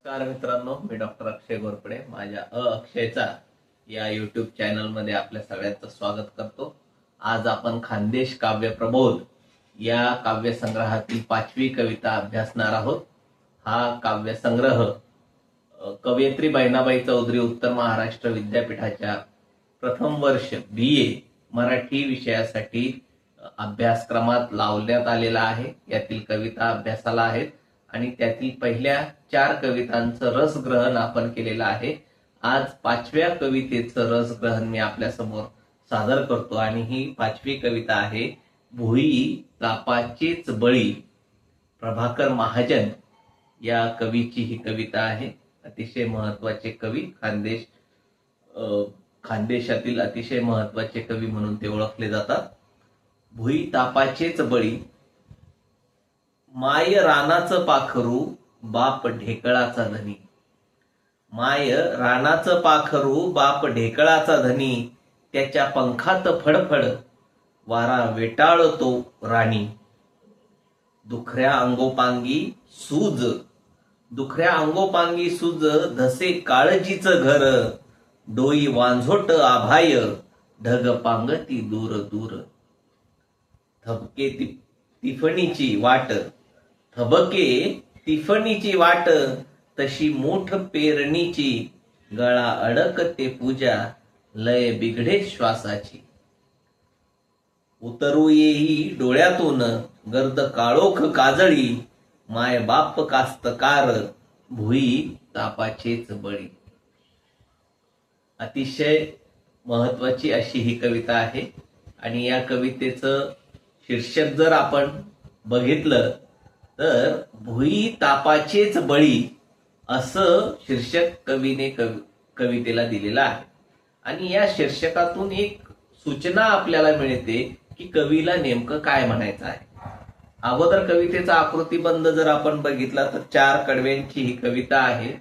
नमस्कार मित्रांनो, मी डॉक्टर अक्षय घोरपडे माझ्या अक्षयचा या युट्यूब चॅनलमध्ये आपल्या सगळ्यांचं स्वागत करतो. आज आपण खानदेश काव्य प्रबोध या काव्यसंग्रहातील 5वी कविता अभ्यासणार आहोत. हा काव्यसंग्रह कवयित्री बहिणाबाई चौधरी उत्तर महाराष्ट्र विद्यापीठाच्या प्रथम वर्ष BA मराठी विषयासाठी अभ्यासक्रमात लावण्यात आलेला आहे. यातील कविता अभ्यासाला आहेत आणि त्यातील पहिल्या 4 कवितांचं रसग्रहण आपण केलेलं आहे. आज 5व्या कवितेचं रसग्रहण मी आपल्यासमोर सादर करतो आणि ही 5वी कविता आहे भुई तापाचीच बळी. प्रभाकर महाजन या कवीची ही कविता आहे. अतिशय महत्वाचे कवी, खानदेशातील अतिशय महत्वाचे कवी म्हणून ते ओळखले जातात. भुई तापाचेच बळी, माय रानाचं पाखरू बाप ढेकळाचा धनी. माय रानाचं पाखरू बाप ढेकळाचा धनी, त्याच्या पंखात फडफड वारा वेटाळतो राणी. दुखऱ्या अंगोपांगी सूज धसे काळजीच घर, डोई वांझोट आभाय ढग पांगती दूर दूर. थबके तिफणीची वाट तशी मूठ पेरणीची, गळा अडकते पूजा लय बिघडे श्वासाची. उतरू येई डोळ्यातून गर्द काळोख काजळी, माय बाप कास्तकार भुई तापाचेच बळी. अतिशय महत्वाची अशी ही कविता आहे आणि या कवितेचं शीर्षक जर आपण बघितलं तर भुई तापाचेच बळी असं शीर्षक कवीने कवितेला दिलेलं आहे. आणि या शीर्षकातून एक सूचना आपल्याला मिळते की कवीला नेमकं काय म्हणायचं आहे. अगोदर कवितेचा आकृतीबंध जर आपण बघितला तर 4 कडव्यांची ही कविता आहे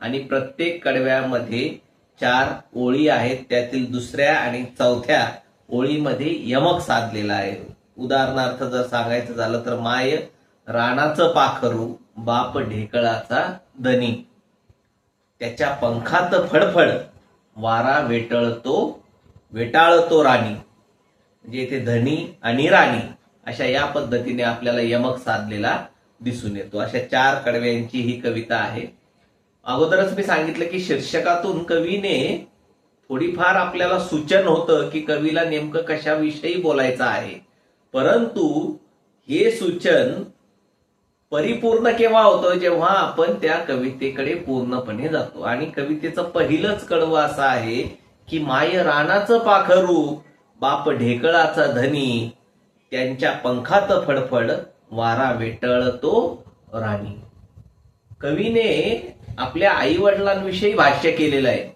आणि प्रत्येक कडव्यामध्ये 4 ओळी आहेत. त्यातील दुसऱ्या आणि चौथ्या ओळीमध्ये यमक साधलेला आहे. उदाहरणार्थ जर सांगायचं झालं तर माय रानाचं पाखरू बाप ढेकळाचा धनी, त्याच्या पंखात फडफड वारा वेटाळतो राणी. म्हणजे इथे धनी आणि राणी अशा या पद्धतीने आपल्याला यमक साधलेला दिसून येतो. अशा 4 कडव्यांची ही कविता आहे. अगोदरच मी सांगितलं की शीर्षकातून कवीने थोडीफार आपल्याला सूचन होतं की कवीला नेमकं कशाविषयी बोलायचं आहे. परंतु हे सूचन परिपूर्ण केव्हा होतं, जेव्हा आपण त्या कवितेकडे पूर्णपणे जातो. आणि कवितेचं पहिलंच कडवं असं आहे की माय रानाचं पाखरू बाप ढेकळाचा धनी, त्यांच्या पंखात फडफड वारा वेटाळतो राणी. कवीने आपल्या आई वडिलांविषयी भाष्य केलेलं आहे.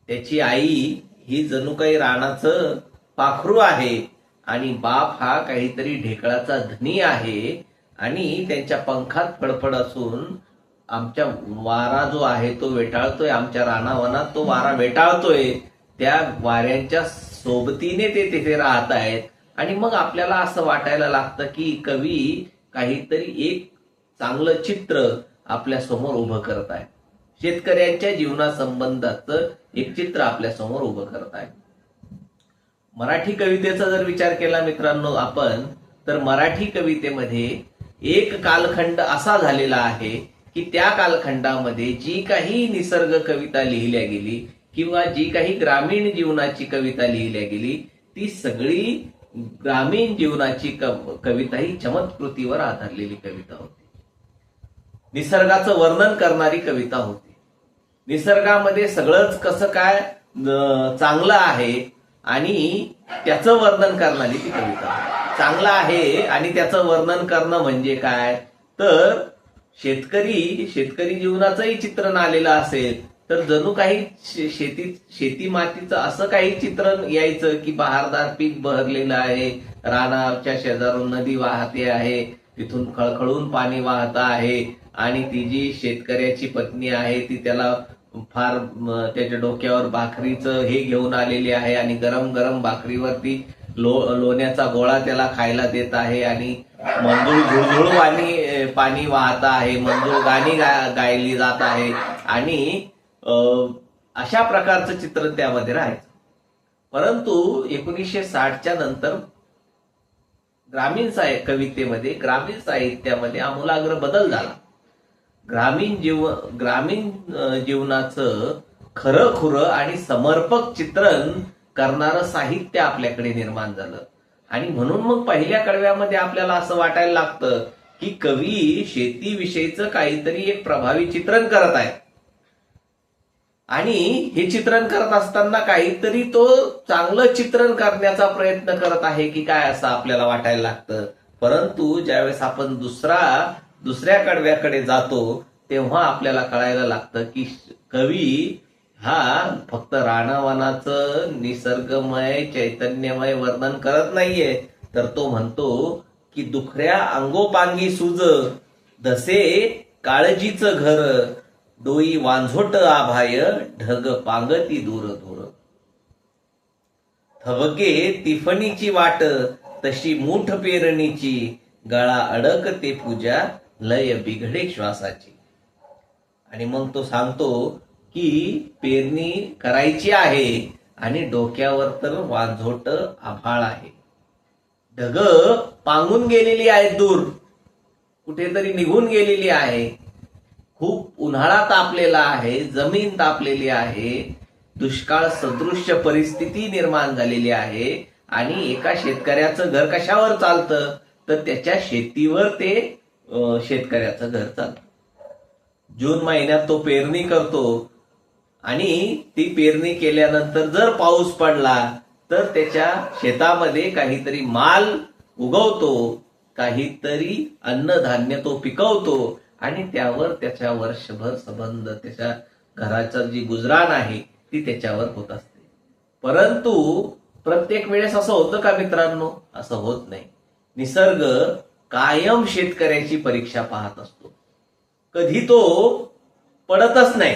त्याची आई ही जणू काही रानाचं पाखरू आहे आणि बाप हा काहीतरी ढेकळाचा धनी आहे आणि त्यांच्या पंखात फडफड असून आमच्या वारा जो आहे तो वेटाळतोय, आमच्या रानावनात तो वारा वेटाळतोय. त्या वाऱ्यांच्या सोबतीने ते तिथे राहत आहेत. आणि मग आपल्याला असं वाटायला लागतं की कवी काहीतरी एक चांगलं चित्र आपल्या समोर उभं करत आहे. शेतकऱ्यांच्या जीवनासंबंधाचं एक चित्र आपल्या समोर उभं करत आहे. मराठी कवितेचा जर विचार केला मित्रांनो आपण, तर मराठी कवितेमध्ये एक कालखंड असा झालेला आहे की त्या कालखंडामध्ये जी काही निसर्ग कविता लिहिल्या गेली किंवा जी काही ग्रामीण जीवनाची कविता लिहिल्या गेली, ती सगळी ग्रामीण जीवनाची कविता ही चमत्कृतीवर आधारलेली कविता होती. निसर्गाचं वर्णन करणारी कविता होती. निसर्गामध्ये सगळंच कसं काय चांगलं आहे आणि त्याचं वर्णन करणारी ती कविता. चांगलं आहे आणि त्याचं वर्णन करणं म्हणजे काय, तर शेतकरी जीवनाचंही चित्रण आलेलं असेल तर जणू काही शेती मातीचं असं काही चित्रण यायचं की बहारदार पीक बहरलेलं आहे, रानाच्या शेजारून नदी वाहते आहे, तिथून खळखळून पाणी वाहत आहे आणि ती जी शेतकऱ्याची पत्नी आहे ती त्याला त्याच्या डोक्यावर भाकरीचं हे घेऊन आलेली आहे आणि गरम गरम भाकरीवरती लोण्याचा गोळा त्याला खायला देत आहे आणि मंजूळ झुळझुळ पाणी वाहत आहे, मंजूळ गाणी गायली जात आहे आणि अशा प्रकारचं चित्र त्यामध्ये राहायचं. परंतु 1960च्या नंतर ग्रामीण साहित्यामध्ये आमूलाग्र बदल झाला. ग्रामीण जीवनाचं खरं आणि समर्पक चित्रण करणारं साहित्य आपल्याकडे निर्माण झालं आणि म्हणून मग पहिल्या कडव्यामध्ये आपल्याला असं वाटायला लागतं की कवी शेतीविषयीचं काहीतरी एक प्रभावी चित्रण करत आहे आणि हे चित्रण करत असताना काहीतरी तो चांगलं चित्रण करण्याचा प्रयत्न करत आहे की काय असं आपल्याला वाटायला लागतं. परंतु ज्यावेळेस आपण दुसऱ्या कडव्याकडे जातो तेव्हा आपल्याला कळायला लागतं की कवी हा फक्त रानावनाचं निसर्गमय चैतन्यमय वर्णन करत नाहीये, तर तो म्हणतो की दुखऱ्या अंगोपांगी सुज धसे काळजीचं घर डोई वांझोट आभाय ढग पांगती दूर दूर थबके तिफणीची वाट तशी मूठ पेरणीची गळा अडकते पूजा लय बिघडे श्वासाची. आणि मग तो सांगतो की पेरणी करायची आहे आणि डोक्यावर तर वांझोट आभाळ आहे, ढग पांगून गेलेली आहेत, दूर कुठेतरी निघून गेलेली आहे, खूप उन्हाळा तापलेला आहे, जमीन तापलेली आहे, दुष्काळ सदृश्य परिस्थिती निर्माण झालेली आहे आणि एका शेतकऱ्याचं घर कशावर चालतं तर त्याच्या शेतीवर ते शेतकऱ्याचं घर चालतं. जून महिन्यात तो पेरणी करतो आणि ती पेरणी केल्यानंतर जर पाऊस पडला तर त्याच्या शेतामध्ये काहीतरी माल उगवतो, काहीतरी अन्नधान्य तो पिकवतो आणि त्यावर त्याच्या वर्षभर संबंध त्याच्या घराचा जी गुजराण आहे ती त्याच्यावर होत असते. परंतु प्रत्येक वेळेस असं होतं का मित्रांनो? असं होत नाही. निसर्ग कायम शेतकऱ्याची परीक्षा पाहत असतो, कधी तो पडतच नाही.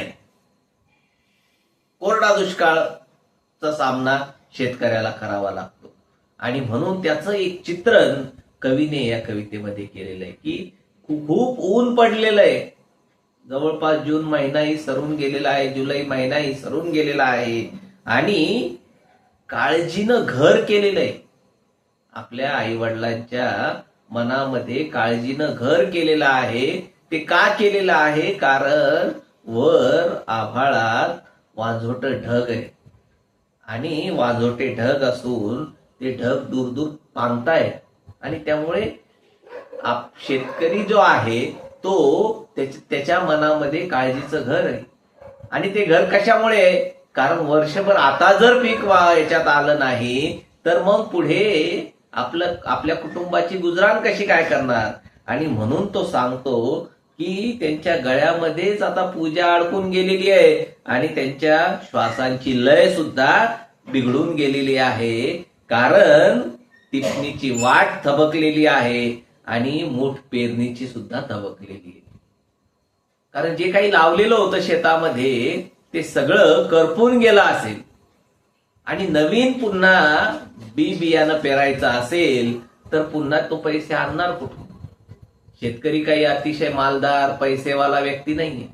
कोरडा दुष्काळाचा सामना शेतकऱ्याला करावा लागतो आणि म्हणून त्याचं एक चित्रण कवीने या कवितेमध्ये केलेलं आहे की खूप ऊन पडलेलं आहे, जवळपास जून महिनाही सरून गेलेला आहे, जुलै महिनाही सरून गेलेला आहे आणि काळजीनं घर केलेलं आहे. आपल्या आई वडिलांच्या मनामध्ये काळजीनं घर केलेलं आहे. ते का केलेलं आहे? कारण वर आभाळात वांझोट ढग आहे आणि वांझोटे ढग असून ते ढग दूर दूर पांगतायत आणि त्यामुळे शेतकरी जो आहे तो त्याच्या मनामध्ये काळजीचं घर आहे. आणि ते घर कशामुळे? कारण वर्षभर आता जर पीक याच्यात आलं नाही तर मग पुढे आपल्या कुटुंबाची गुजराण कशी काय करणार? आणि म्हणून तो सांगतो की त्यांच्या गळ्यामध्येच आता पूजा अडकून गेलेली आहे आणि त्यांच्या श्वासांची लय सुद्धा बिघडून गेलेली आहे, कारण तिफणीची वाट थबकलेली आहे आणि मूठ पेरणीची सुद्धा थबकलेली आहे. कारण जे काही लावलेलं होतं शेतामध्ये ते सगळं करपून गेलं असेल आणि नवीन पुन्हा बियाणं पेरायचं असेल तर पुन्हा तो पैसे आणणार कुठून? शेतकरी काही अतिशय मालदार पैसेवाला व्यक्ती नाहीये.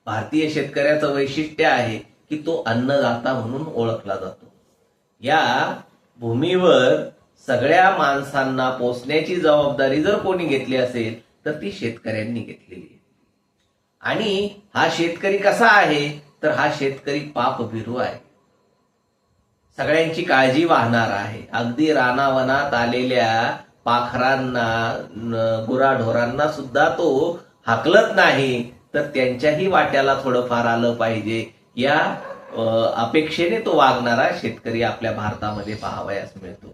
भारतीय शेतकऱ्याचं वैशिष्ट्य आहे की तो अन्नदाता म्हणून ओळखला जातो. या भूमीवर सगळ्या माणसांना पोचण्याची जबाबदारी जर कोणी घेतली असेल तर ती शेतकऱ्यांनी घेतलेली आहे. आणि हा शेतकरी कसा आहे? तर हा शेतकरी पापभिरू आहे, सगळ्यांची काळजी वाहणारा आहे. अगदी रानावनात आलेल्या पाखरांना गुराढोरांना सुद्धा तो हाकलत नाही, तर त्यांच्याही वाट्याला थोडंफार आलं पाहिजे या अपेक्षेने तो वागणारा शेतकरी आपल्या भारतामध्ये पाहावयास मिळतो.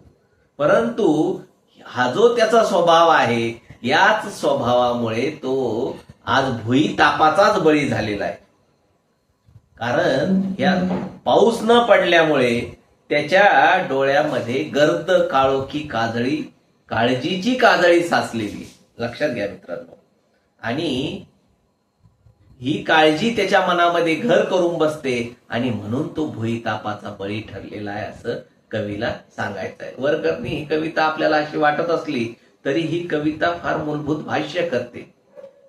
परंतु हा जो त्याचा स्वभाव आहे, याच स्वभावामुळे तो आज भुई तापाचाच बळी झालेला आहे. कारण या पाऊस न पडल्यामुळे त्याच्या डोळ्यामध्ये गर्द काळोखी काळजीची काजळी साचलेली, लक्षात घ्या मित्रांनो. आणि ही काळजी त्याच्या मनामध्ये घर करून बसते आणि म्हणून तो भुईतापाचा बळी ठरलेला आहे असं कवीला सांगायचं आहे. वरकरनी ही कविता आपल्याला अशी वाटत असली तरी ही कविता फार मूलभूत भाष्य करते.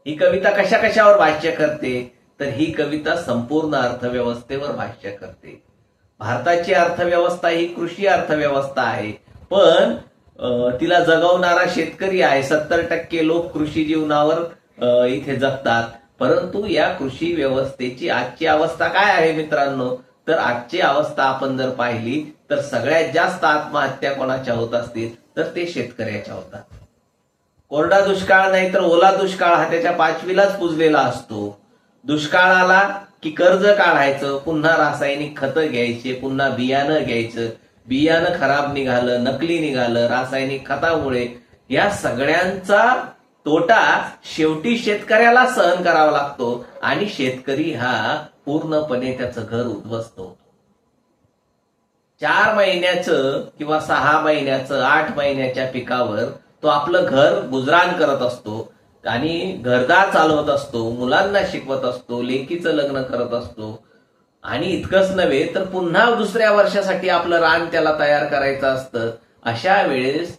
ही कविता कशा कशावर भाष्य करते तर ही कविता संपूर्ण अर्थव्यवस्थेवर भाष्य करते. भारताची अर्थव्यवस्था ही कृषी अर्थव्यवस्था आहे, पण तिला जगवणारा शेतकरी आहे. 70% लोक कृषी जीवनावर इथे जगतात. परंतु या कृषी व्यवस्थेची आजची अवस्था काय आहे मित्रांनो, तर आजची अवस्था आपण जर पाहिली तर सगळ्यात जास्त आत्महत्या कोणाच्या होत असतील तर ते शेतकऱ्याच्या होतात. कोरडा दुष्काळ नाही तर ओला दुष्काळ हा त्याच्या 5वीलाच पुजलेला असतो. दुष्काळ आला की कर्ज काढायचं, पुन्हा रासायनिक खतं घ्यायचे, पुन्हा बियाणं घ्यायचं. बियाणं खराब निघालं, नकली निघालं, रासायनिक खतामुळे या सगळ्यांचा तोटा शेवटी शेतकऱ्याला सहन करावा लागतो आणि शेतकरी हा पूर्णपणे त्याचं घर उद्ध्वस्त होतो. 4 महिन्याचं किंवा 6 महिन्याचं 8 महिन्याच्या पिकावर तो आपलं घर गुजराण करत असतो आणि घरदार चालवत असतो, मुलांना शिकवत असतो, लेकीचं लग्न करत असतो आणि इतकंच नव्हे तर पुन्हा दुसऱ्या वर्षासाठी आपलं रान त्याला तयार करायचं असतं. अशा वेळेस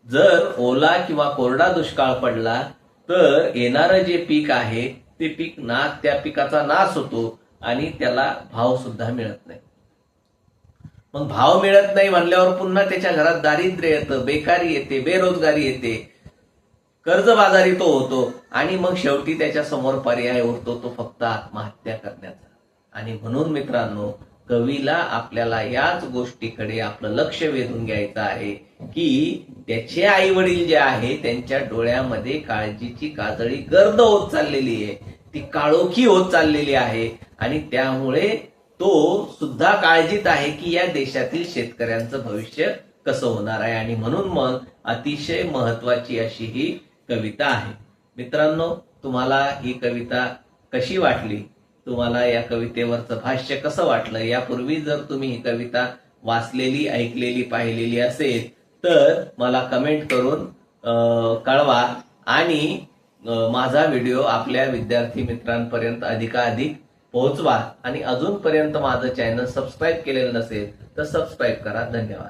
जर ओला किंवा कोरडा दुष्काळ पडला तर येणारं जे पीक आहे ते पीक त्या पिकाचा नाश होतो आणि त्याला भाव सुद्धा मिळत नाही. मग भाव मिळत नाही म्हणल्यावर पुन्हा त्याच्या घरात दारिद्र्य येतं, बेकारी येते, बेरोजगारी येते, कर्जबाजारी तो होतो आणि मग शेवटी त्याच्या समोर पर्याय उरतो तो फक्त आत्महत्या करण्याचा. आणि म्हणून मित्रांनो, कवीला आपल्याला याच गोष्टीकडे आपलं लक्ष वेधून घ्यायचं आहे की त्याचे आई वडील जे आहे त्यांच्या डोळ्यामध्ये काळजीची काजळी गर्द होत चाललेली आहे, ती काळोखी होत चाललेली आहे आणि त्यामुळे तो सुद्धा काळजीत आहे की या देशातील शेतकऱ्यांचं भविष्य कसं होणार आहे. आणि म्हणून मग अतिशय महत्वाची अशी ही कविता आहे. मित्रांनो, तुम्हाला ही कविता कशी वाटली, तुम्हाला या कवितेवरचं भाष्य कसं वाटलं, यापूर्वी जर तुम्ही ही कविता वाचलेली, ऐकलेली, पाहिलेली असेल तर मला कमेंट करून कळवा आणि माझा व्हिडिओ आपल्या विद्यार्थी मित्रांपर्यंत अधिकाधिक पोहोचवा. आणि अजूनपर्यंत माझं चॅनल सबस्क्राईब केलेलं नसेल तर सबस्क्राईब करा. धन्यवाद.